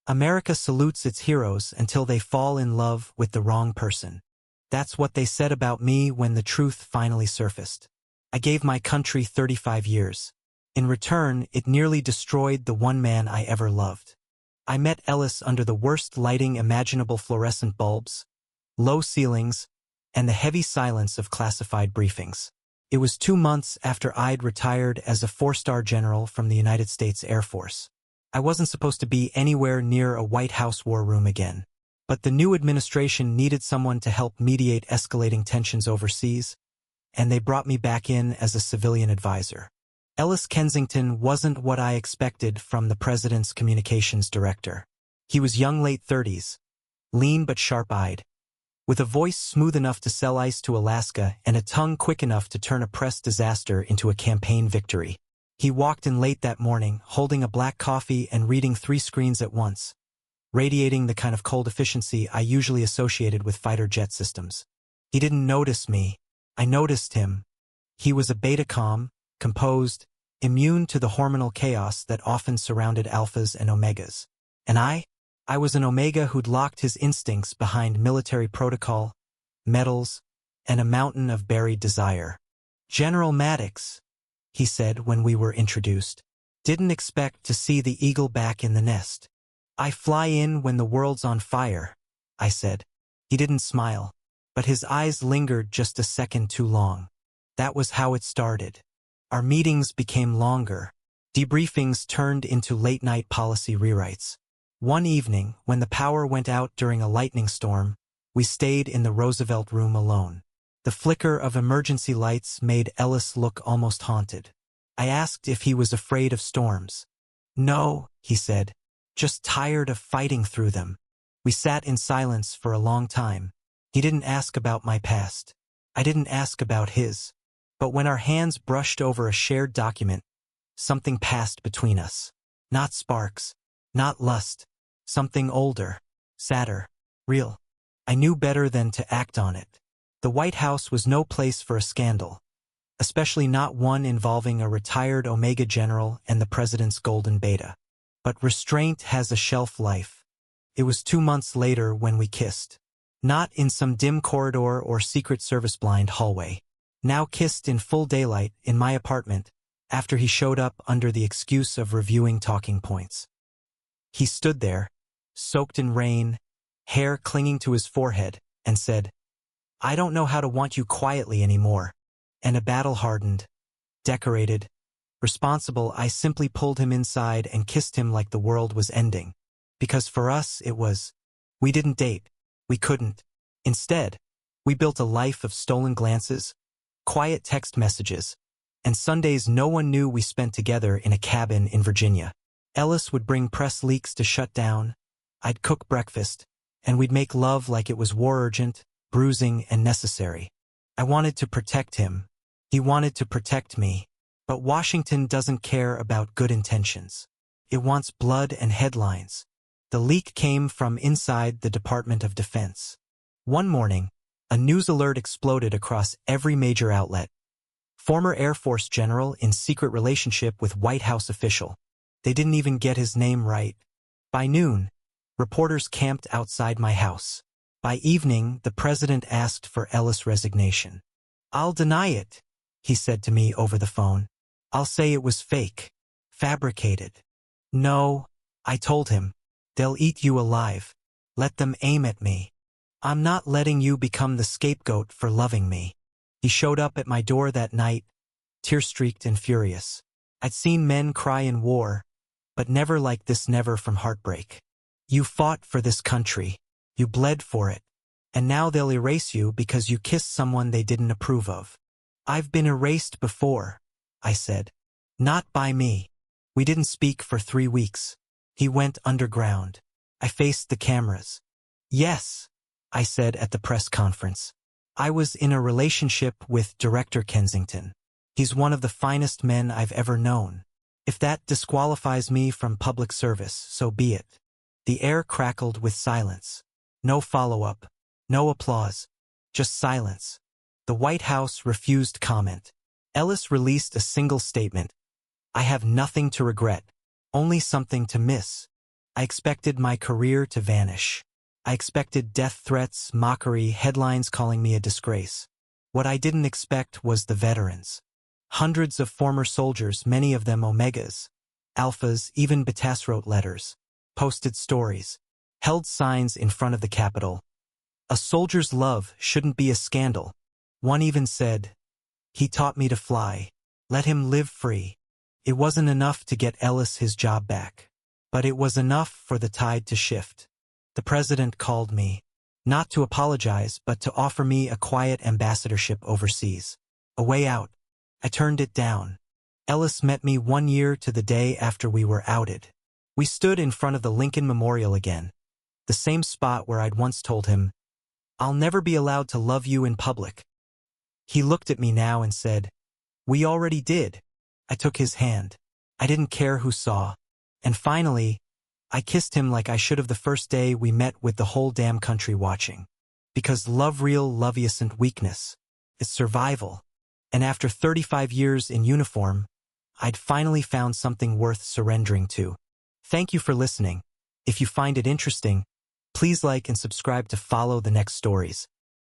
America salutes its heroes until they fall in love with the wrong person. That's what they said about me when the truth finally surfaced. I gave my country 35 years. In return, it nearly destroyed the one man I ever loved. I met Ellis under the worst lighting imaginable: fluorescent bulbs, low ceilings, and the heavy silence of classified briefings. It was 2 months after I'd retired as a 4-star general from the United States Air Force. I wasn't supposed to be anywhere near a White House war room again. But the new administration needed someone to help mediate escalating tensions overseas, and they brought me back in as a civilian advisor. Ellis Kensington wasn't what I expected from the president's communications director. He was young, late 30s, lean but sharp-eyed, with a voice smooth enough to sell ice to Alaska and a tongue quick enough to turn a press disaster into a campaign victory. He walked in late that morning, holding a black coffee and reading 3 screens at once, radiating the kind of cold efficiency I usually associated with fighter jet systems. He didn't notice me. I noticed him. He was a beta calm, composed, immune to the hormonal chaos that often surrounded alphas and omegas. And I was an omega who'd locked his instincts behind military protocol, medals, and a mountain of buried desire. "General Maddox," he said when we were introduced, "didn't expect to see the eagle back in the nest." "I fly in when the world's on fire," I said. He didn't smile, but his eyes lingered just a second too long. That was how it started. Our meetings became longer. Debriefings turned into late-night policy rewrites. One evening, when the power went out during a lightning storm, we stayed in the Roosevelt room alone. The flicker of emergency lights made Ellis look almost haunted. I asked if he was afraid of storms. "No," he said, "just tired of fighting through them." We sat in silence for a long time. He didn't ask about my past. I didn't ask about his. But when our hands brushed over a shared document, something passed between us. Not sparks, not lust, something older, sadder, real. I knew better than to act on it. The White House was no place for a scandal, especially not one involving a retired Omega general and the president's golden beta. But restraint has a shelf life. It was 2 months later when we kissed. Not in some dim corridor or Secret Service blind hallway. Now kissed in full daylight in my apartment, after he showed up under the excuse of reviewing talking points. He stood there, soaked in rain, hair clinging to his forehead, and said, "I don't know how to want you quietly anymore." And a battle-hardened, decorated, responsible, I simply pulled him inside and kissed him like the world was ending. Because for us it was. We didn't date. We couldn't. Instead, we built a life of stolen glances, quiet text messages, and Sundays no one knew we spent together in a cabin in Virginia. Ellis would bring press leaks to shut down, I'd cook breakfast, and we'd make love like it was war urgent, bruising, and necessary. I wanted to protect him. He wanted to protect me. But Washington doesn't care about good intentions. It wants blood and headlines. The leak came from inside the Department of Defense. One morning, a news alert exploded across every major outlet. Former Air Force general in secret relationship with White House official. They didn't even get his name right. By noon, reporters camped outside my house. By evening, the president asked for Ellis' resignation. "I'll deny it," he said to me over the phone. "I'll say it was fake, fabricated." "No," I told him, "they'll eat you alive. Let them aim at me. I'm not letting you become the scapegoat for loving me." He showed up at my door that night, tear-streaked and furious. I'd seen men cry in war, but never like this, never from heartbreak. "You fought for this country. You bled for it. And now they'll erase you because you kissed someone they didn't approve of." "I've been erased before," I said. "Not by me." We didn't speak for 3 weeks. He went underground. I faced the cameras. "Yes," I said at the press conference. "I was in a relationship with Director Kensington. He's one of the finest men I've ever known. If that disqualifies me from public service, so be it." The air crackled with silence. No follow-up, no applause, just silence. The White House refused comment. Ellis released a single statement. "I have nothing to regret, only something to miss." I expected my career to vanish. I expected death threats, mockery, headlines calling me a disgrace. What I didn't expect was the veterans. Hundreds of former soldiers, many of them Omegas, Alphas, even Betas wrote letters, posted stories, held signs in front of the Capitol. A soldier's love shouldn't be a scandal. One even said, "He taught me to fly. Let him live free." It wasn't enough to get Ellis his job back, but it was enough for the tide to shift. The president called me, not to apologize, but to offer me a quiet ambassadorship overseas. A way out. I turned it down. Ellis met me 1 year to the day after we were outed. We stood in front of the Lincoln Memorial again, the same spot where I'd once told him, "I'll never be allowed to love you in public." He looked at me now and said, "We already did." I took his hand. I didn't care who saw. And finally, I kissed him like I should have the first day we met, with the whole damn country watching. Because love isn't weakness. It's survival. And after 35 years in uniform, I'd finally found something worth surrendering to. Thank you for listening. If you find it interesting, please like and subscribe to follow the next stories.